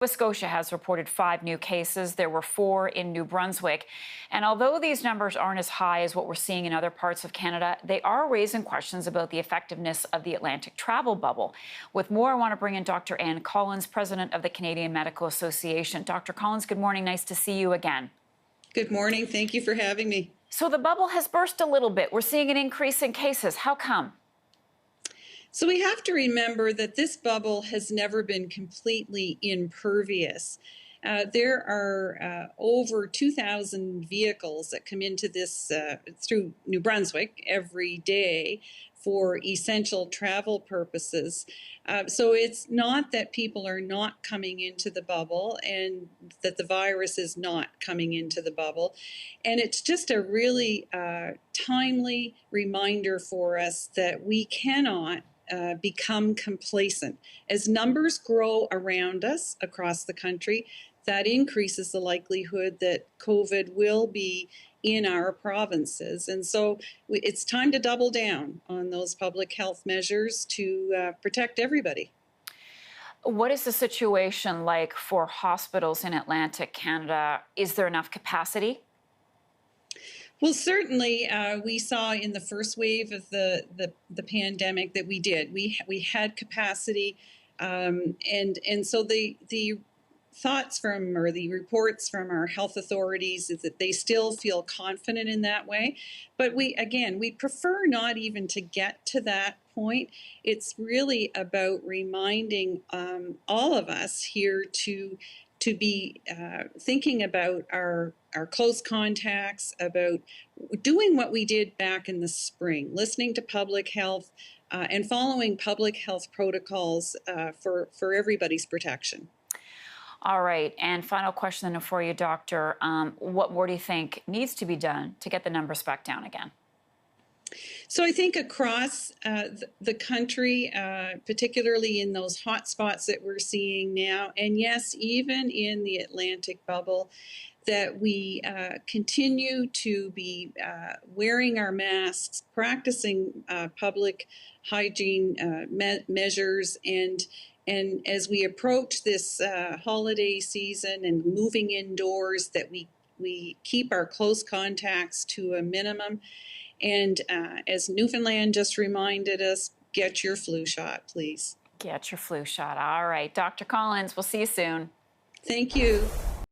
Nova Scotia has reported 5 new cases. There were 4 in New Brunswick. And although these numbers aren't as high as what we're seeing in other parts of Canada, they are raising questions about the effectiveness of the Atlantic travel bubble. With more, I want to bring in Dr. Ann Collins, president of the Canadian Medical Association. Dr. Collins, good morning. Nice to see you again. Good morning. Thank you for having me. So the bubble has burst a little bit. We're seeing an increase in cases. How come? So we have to remember that this bubble has never been completely impervious. There are over 2,000 vehicles that come into this through New Brunswick every day for essential travel purposes. So it's not that people are not coming into the bubble and that the virus is not coming into the bubble. And it's just a really timely reminder for us that we cannot become complacent. As numbers grow around us across the country, that increases the likelihood that COVID will be in our provinces. And so it's time to double down on those public health measures to protect everybody. What is the situation like for hospitals in Atlantic Canada? Is there enough capacity? Well, certainly, we saw in the first wave of the pandemic that we did. We had capacity, and so the thoughts from or the reports from our health authorities is that they still feel confident in that way. But we prefer not even to get to that point. It's really about reminding all of us here to be thinking about our close contacts, about doing what we did back in the spring, listening to public health and following public health protocols for everybody's protection. All right. And final question then for you, Doctor. What more do you think needs to be done to get the numbers back down again? So I think across the country, particularly in those hot spots that we're seeing now, and yes, even in the Atlantic bubble, that we continue to be wearing our masks, practicing public hygiene measures, and as we approach this holiday season and moving indoors, that we keep our close contacts to a minimum. And as Newfoundland just reminded us, get your flu shot, please. Get your flu shot. All right. Dr. Collins, we'll see you soon. Thank you.